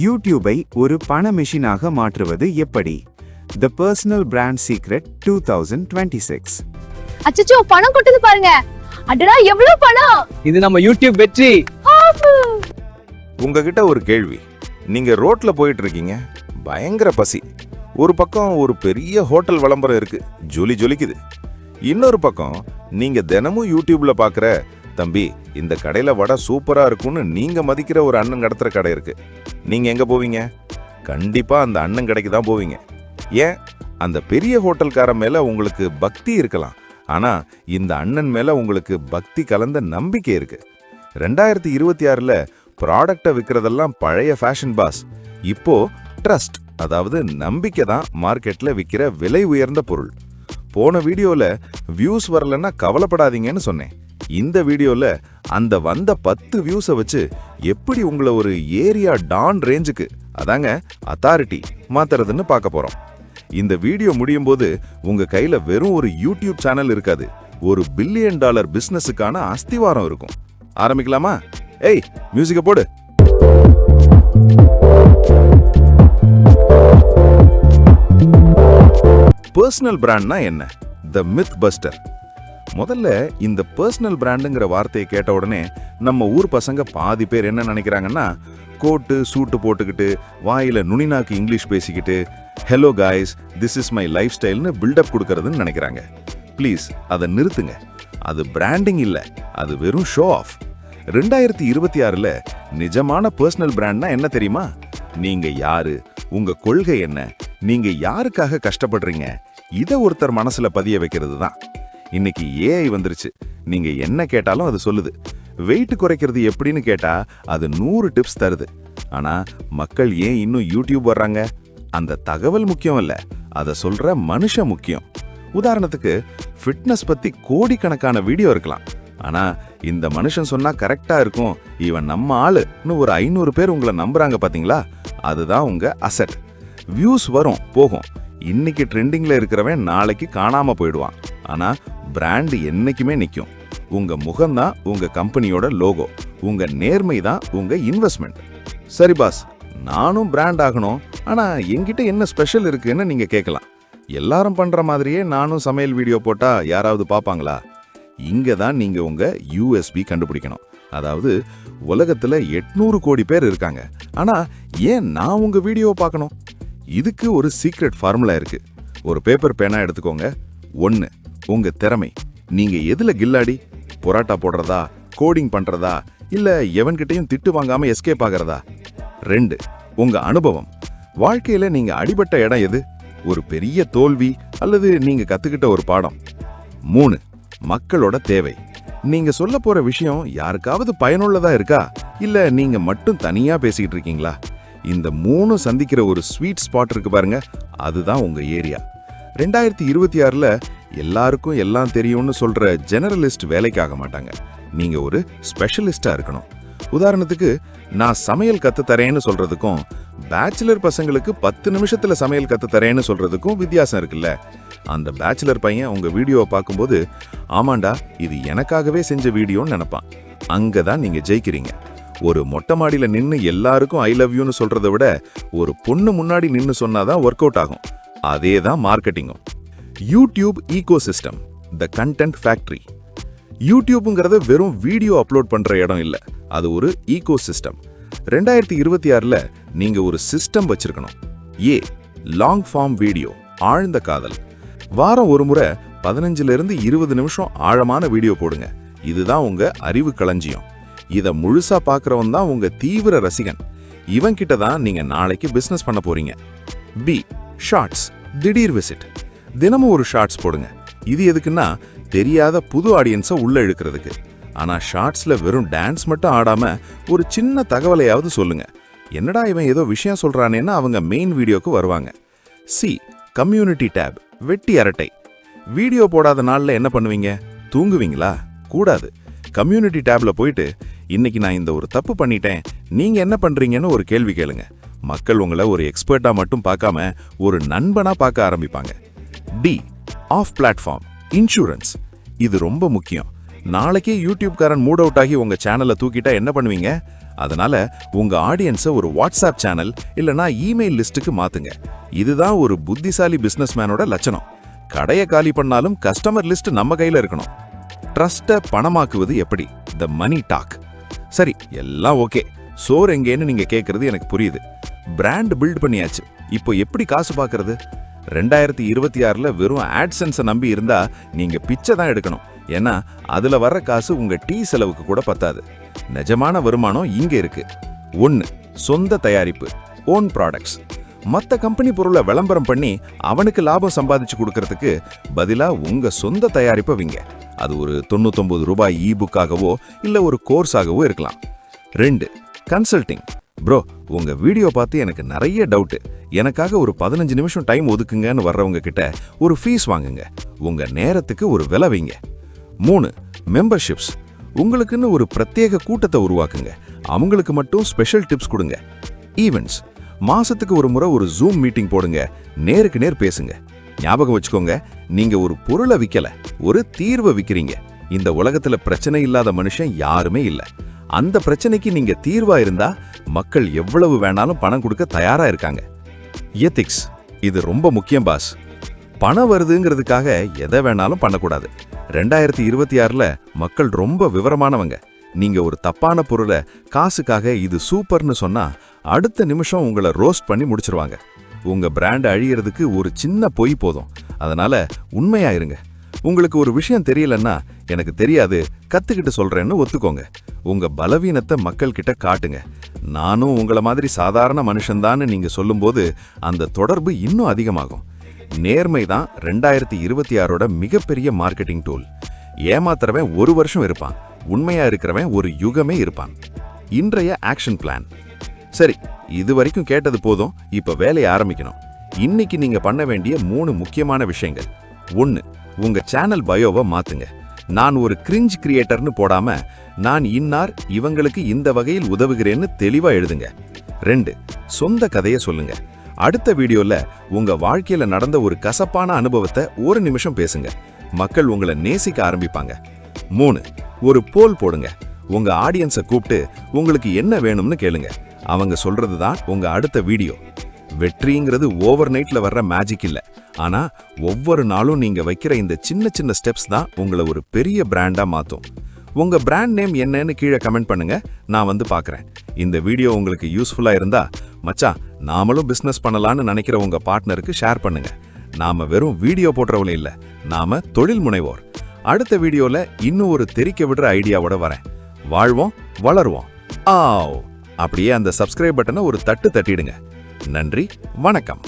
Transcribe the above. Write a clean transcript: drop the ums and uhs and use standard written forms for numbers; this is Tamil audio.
யூடியூபை ஒரு பண மெஷினாக மாற்றுவது எப்படி? தி பர்சனல் பிராண்ட் சீக்ரெட் 2026. அச்சச்சோ, பணம் கொட்டுது பாருங்க. அடடா, எவ்வளவு பணம்! இது நம்ம யூடியூப் வெற்றி. உங்ககிட்ட ஒரு கேள்வி. நீங்க ரோட்ல போயிட்டு இருக்கீங்க, பயங்கர பசி. ஒரு பக்கம் ஒரு பெரிய ஹோட்டல் விளம்பரம் இருக்கு, ஜொலி ஜொலிக்குது. இன்னொரு பக்கம் நீங்க தினமும் யூடியூப்ல பாக்குற, தம்பி இந்த கடையில வடை சூப்பரா இருக்கும்னு நீங்க மதிக்கிற ஒரு அண்ணன் கடத்துற கடை இருக்கு. நீங்க எங்க போவீங்க? கண்டிப்பா அந்த அண்ணன் கடைக்கு தான் போவீங்க. ஏன்? அந்த பெரிய ஹோட்டல்கார மேல உங்களுக்கு பக்தி இருக்கலாம், ஆனா இந்த அண்ணன் மேல உங்களுக்கு பக்தி கலந்த நம்பிக்கை இருக்கு. 2026ல ப்ராடக்டை விற்கிறதெல்லாம் பழைய ஃபேஷன் பாஸ். இப்போ ட்ரஸ்ட், அதாவது நம்பிக்கை தான் மார்க்கெட்ல விற்கிற விலை உயர்ந்த பொருள். போன வீடியோல வியூஸ் வரலன்னா கவலைப்படாதீங்கன்னு சொன்னேன். இந்த வீடியோல அந்த வந்த 10 வியூஸை வச்சு எப்படி உங்களை ஒரு ஏரியா டான் ரேஞ்சுக்கு, அதாங்க அத்தாரிட்டி, மாத்துறதுன்னு பார்க்க போறோம். இந்த வீடியோ முடியும் போது உங்க கையில வெறும் ஒரு யூடியூப் சேனல் இருக்காது, ஒரு $1 பில்லியன் பிசினஸுக்கான அஸ்திவாரம் இருக்கும். ஆரம்பிக்கலாமா? ஏய், மியூசிக்க போடு. பர்சனல் பிராண்ட்னா என்ன? The myth buster. முதல்ல இந்த பர்சனல் பிராண்டுங்கிற வார்த்தையை கேட்ட உடனே நம்ம ஊர் பசங்க பாதி பேர் என்ன நினைக்கிறாங்கன்னா, கோட்டு சூட்டு போட்டுக்கிட்டு வாயில நுனிநாக்கு இங்கிலீஷ் பேசிக்கிட்டு hello guys this is my life ஸ்டைல்னு பில்டப் கொடுக்கறதுன்னு நினைக்கிறாங்க. ப்ளீஸ் அதை நிறுத்துங்க. அது பிராண்டிங் இல்ல, அது வெறும் ஷோ ஆஃப். 2026ல நிஜமான பர்சனல் பிராண்ட்னா என்ன தெரியுமா? நீங்க யாரு, உங்க கொள்கை என்ன, நீங்க யாருக்காக கஷ்டப்படுறீங்க, இதை ஒருத்தர் மனசுல பதிய வைக்கிறது தான். இன்னைக்கு ஏஐ வந்துருச்சு, நீங்க என்ன கேட்டாலும் அது சொல்லுது. வெயிட் குறைக்கிறது எப்படின்னு கேட்டா அது 100 டிப்ஸ் தருது. ஆனா மக்கள் ஏன் இன்னும் யூடியூப் வர்றாங்க? அந்த தகவல் முக்கியம் இல்ல, அதை சொல்ற மனுஷன் முக்கியம். உதாரணத்துக்கு ஃபிட்னஸ் பத்தி கோடிக்கணக்கான வீடியோ இருக்கலாம், ஆனா இந்த மனுஷன் சொன்னா கரெக்டா இருக்கும், இவன் நம்ம ஆளுன்னு ஒரு 500 பேர் உங்களை நம்புறாங்க பாத்தீங்களா? அதுதான் உங்க அசெட். வியூஸ் வரும் போகும், இன்னைக்கு ட்ரெண்டிங்ல இருக்கிறவன் நாளைக்கு காணாம போயிடுவான். ஆனா பிராண்ட் என்னைக்குமே நிற்கும். உங்க முகம்தான் உங்க கம்பெனியோட லோகோ, உங்க நேர்மை தான் உங்க இன்வெஸ்ட்மெண்ட். சரி பாஸ், நானும் பிராண்ட் ஆகணும், ஆனா என்கிட்ட என்ன ஸ்பெஷல் இருக்குன்னு நீங்க கேட்கலாம். எல்லாரும் பண்ற மாதிரியே நானும் சமையல் வீடியோ போட்டா யாராவது பாப்பாங்களா? இங்க தான் நீங்க உங்க யூஎஸ்பி கண்டுபிடிக்கணும். அதாவது உலகத்துல 800 கோடி பேர் இருக்காங்க, ஆனா ஏன் நான் உங்க வீடியோ பார்க்கணும்? இதுக்கு ஒரு சீக்ரெட் ஃபார்முலா இருக்கு. ஒரு பேப்பர் பேனா எடுத்துக்கோங்க. 1, உங்க திறமை. நீங்க எதுல கில்லாடி? பொராட்டா போடுறதா, கோடிங் பண்றதா, இல்ல எவன்கிட்டயும் திட்டு வாங்காம எஸ்கேப் ஆகிறதா? 2, உங்க அனுபவம். வாழ்க்கையில நீங்க அடிபட்ட இடம் எது? ஒரு பெரிய தோல்வி அல்லது நீங்க கத்துக்கிட்ட ஒரு பாடம்? 3, மக்களோட தேவை. நீங்க சொல்ல போற விஷயம் யாருக்காவது பயனுள்ளதா இருக்கா, இல்ல நீங்க மட்டும் தனியா பேசிக்கிட்டு இருக்கீங்களா? இந்த 3 சந்திக்கிற ஒரு ஸ்வீட் ஸ்பாட் இருக்கு பாருங்க, அதுதான் உங்க ஏரியா. 2026ல எல்லாருக்கும் எல்லாம் தெரியும்னு சொல்ற ஜெனரலிஸ்ட் வேலைக்காக மாட்டாங்க. நீங்க ஒரு ஸ்பெஷலிஸ்டா இருக்கணும். உதாரணத்துக்கு நான் சமையல் கத்து தரேன்னு சொல்றதுக்கும் பேச்சுலர் பசங்களுக்கு 10 நிமிஷத்துல சமையல் கத்து தரேன்னு சொல்றதுக்கும் வித்தியாசம் இருக்குல்ல. அந்த பேச்சுலர் பையன் உங்க வீடியோவை பார்க்கும்போது, ஆமாண்டா இது எனக்காகவே செஞ்ச வீடியோன்னு நினைப்பான். அங்கதான் நீங்க ஜெயிக்கிறீங்க. ஒரு மொட்டை மாடியில நின்னு எல்லாருக்கும் ஐ லவ் யூன்னு சொல்றதை விட ஒரு பொண்ணு முன்னாடி நின்னு சொன்னாதான் ஒர்க் அவுட் ஆகும். அதே தான் மார்க்கெட்டிங்கும். YouTube ecosystem, the content factory. யூடியூப்ங்கிறது வெறும் வீடியோ அப்லோட் பண்ற இடம் இல்ல, அது ஒரு ஈகோசிஸ்டம். 2026ல நீங்க ஒரு சிஸ்டம் வச்சிருக்கணும். லாங் ஃபார்ம் வீடியோ, ஆழ்ந்த காதல். வாரம் ஒரு முறை 15லிருந்து 20 நிமிஷம் ஆழமான வீடியோ போடுங்க. இதுதான் உங்க அறிவு களஞ்சியம். இத முழுசா பாக்குறவன் தான் உங்க தீவிர ரசிகன். இவன் கிட்ட தான் நீங்க நாளைக்கு பிசினஸ் பண்ண போறீங்க. ஷார்ட்ஸ், திடீர் விசிட். தினமும் ஒரு ஷார்ட்ஸ் போடுங்க. இது எதுக்குன்னா தெரியாத புது ஆடியன்ஸை உள்ள இழுக்கிறதுக்கு. ஆனா ஷார்ட்ஸ்ல வெறும் டான்ஸ் மட்டும் ஆடாம ஒரு சின்ன தகவலையாவது சொல்லுங்க. என்னடா இவன் ஏதோ விஷயம் சொல்றானேன்னா அவங்க மெயின் வீடியோக்கு வருவாங்க. கம்யூனிட்டி டேப், வெட்டி அரட்டை. வீடியோ போடாத நாள்ல என்ன பண்ணுவீங்க? தூங்குவீங்களா? கூடாது. கம்யூனிட்டி டேப்ல போயிட்டு இன்னைக்கு நான் இந்த ஒரு தப்பு பண்ணிட்டேன், நீங்க என்ன பண்றீங்கன்னு ஒரு கேள்வி கேளுங்க. மக்கள் உங்களை ஒரு எக்ஸ்பர்ட்டா மட்டும் பார்க்காம ஒரு நண்பனா பார்க்க ஆரம்பிப்பாங்க. Off platform, insurance. இது ரொம்ப முக்கியம். நாளைக்கே யூடியூப்காரன் மூட் அவுட் ஆகி உங்க சேனலை தூக்கிட்டா என்ன பண்ணுவீங்க? அதனால உங்க ஆடியன்ஸை ஒரு வாட்ஸ்அப் சேனல் இல்லனா இமெயில் லிஸ்ட்டுக்கு மாத்துங்க. இதுதான் ஒரு புத்திசாலி பிசினஸ்மேனோட லட்சணம். கடையை காலி பண்ணாலும் கஸ்டமர் லிஸ்ட் நம்ம கையில இருக்கணும். ட்ரஸ்ட்டை பணமாக்குவது எப்படி? த மணி டாக். சரி, எல்லாம் ஓகே. சோர் எங்கேன்னு நீங்க கேட்கறது எனக்கு புரியுது. பிராண்ட் பில்ட் பண்ணியாச்சு. இப்போ எப்படி காசு பார்க்கறது? 2026ல வெறும் ஆட்சன்ஸை நம்பி இருந்தா நீங்க பிச்சை தான் எடுக்கணும். ஏன்னா அதுல வர்ற காசு உங்க டீ செலவுக்கு கூட பத்தாது. நிஜமான வருமானம் இங்க இருக்கு. 1. சொந்த தயாரிப்பு, ஓன் ப்ராடக்ட்ஸ். மத்த கம்பெனி பொருளை விளம்பரம் பண்ணி அவனுக்கு லாபம் சம்பாதிச்சு கொடுக்கறதுக்கு பதிலா உங்க சொந்த தயாரிப்பை விங்க. அது ஒரு 99 ரூபாய் இ-புக்காகவோ இல்ல ஒரு கோர்ஸாகவோ இருக்கலாம். 2. கன்சல்டிங். ப்ரோ, உங்க வீடியோ பார்த்து எனக்கு நிறைய டவுட், எனக்காக ஒரு 15 நிமிஷம் டைம் ஒதுக்குங்கன்னு வர்றவங்க கிட்ட ஒரு ஃபீஸ் வாங்குங்க. உங்க நேரத்துக்கு ஒரு விலை வைங்க. 3. மெம்பர்ஷிப்ஸ். உங்களுக்குன்னு ஒரு பிரத்யேக கூட்டத்தை உருவாக்குங்க. அவங்களுக்கு மட்டும் ஸ்பெஷல் டிப்ஸ் கொடுங்க. ஈவெண்ட்ஸ். மாசத்துக்கு ஒரு முறை ஒரு ஜூம் மீட்டிங் போடுங்க. நேருக்கு நேர் பேசுங்க. ஞாபகம் வச்சுக்கோங்க, நீங்க ஒரு பொருளை விக்கல, ஒரு தீர்வை விக்கிறீங்க. இந்த உலகத்துல பிரச்சனை இல்லாத மனுஷன் யாருமே இல்ல. அந்த பிரச்சனைக்கு நீங்க தீர்வா இருந்தா மக்கள் எவ்வளவு வேணாலும் பணம் கொடுக்க தயாரா இருக்காங்க. எத்திக்ஸ். இது ரொம்ப முக்கியம் பாஸ். பணம் வருதுங்கிறதுக்காக எதை வேணாலும் பண்ணக்கூடாது. 2026ல மக்கள் ரொம்ப விவரமானவங்க. நீங்க ஒரு தப்பான பொருளை காசுக்காக இது சூப்பர்னு சொன்னா அடுத்த நிமிஷம் உங்களை ரோஸ்ட் பண்ணி முடிச்சிருவாங்க. உங்க பிராண்ட் அழியறதுக்கு ஒரு சின்ன பொய் போதும். அதனால உண்மையா இருங்க. உங்களுக்கு ஒரு விஷயம் தெரியலன்னா எனக்கு தெரியாது, கத்துக்கிட்டு சொல்றேன்னு ஒத்துக்கோங்க. உங்க பலவீனத்தை மக்கள் கிட்ட காட்டுங்க. நானும் உங்களை மாதிரி சாதாரண மனுஷன்தான்னு நீங்க சொல்லும்போது அந்த தொடர்பு இன்னும் அதிகமாகும். நேர்மை தான் 2026ஓட மிகப்பெரிய மார்க்கெட்டிங் டூல். ஏமாத்துறவன் ஒரு வருஷம் இருப்பான், உண்மையா இருக்கிறவன் ஒரு யுகமே இருப்பான். இன்றைய ஆக்ஷன் பிளான். சரி, இது வரைக்கும் கேட்டது போதும். இப்ப வேலையை ஆரம்பிக்கணும். இன்னைக்கு நீங்க பண்ண வேண்டிய 3 முக்கியமான விஷயங்கள். 1. உங்க சேனல் பயோவை மாத்துங்க. நான் ஒரு கிரிஞ்ச் கிரியேட்டர்னு போடாம நான் இன்னார் இவங்களுக்கு இந்த வகையில் உதவுகிறேன்னு தெளிவா எழுதுங்க. 2. சொந்த கதையை சொல்லுங்க. அடுத்த வீடியோல உங்க வாழ்க்கையில நடந்த ஒரு கசப்பான அனுபவத்தை ஒரு நிமிஷம் பேசுங்க. மக்கள் உங்களை நேசிக்க ஆரம்பிப்பாங்க. 3. ஒரு போல் போடுங்க. உங்க ஆடியன்ஸை கூப்பிட்டு உங்களுக்கு என்ன வேணும்னு கேளுங்க. அவங்க சொல்றதுதான் உங்க அடுத்த வீடியோ. வெற்றிங்கிறது ஓவர் நைட்ல வர்ற மேஜிக் இல்ல. ஆனா ஒவ்வொரு நாளும் நீங்க வைக்கிற இந்த சின்ன சின்ன ஸ்டெப்ஸ் தான் உங்களை ஒரு பெரிய பிராண்டா மாத்தும். உங்க பிராண்ட் நேம் என்னன்னு கீழே கமெண்ட் பண்ணுங்க, நான் வந்து பார்க்கறேன். இந்த வீடியோ உங்களுக்கு யூஸ்ஃபுல்லா இருந்தா மச்சான் நாமளும் பிசினஸ் பண்ணலாம்னு நினைக்கிற உங்க பார்ட்னருக்கு ஷேர் பண்ணுங்க. நாம வெறும் வீடியோ போடுறவங்களே இல்ல, நாம தொழில் முனைவோர். அடுத்த வீடியோல இன்னும் ஒரு தெரிக்க விடுற ஐடியாவோட வரேன். வாழ்வோம், வளருவோம். அப்படியே அந்த சப்ஸ்கிரைப் பட்டனை ஒரு தட்டு தட்டிடுங்க. நன்றி, வணக்கம்.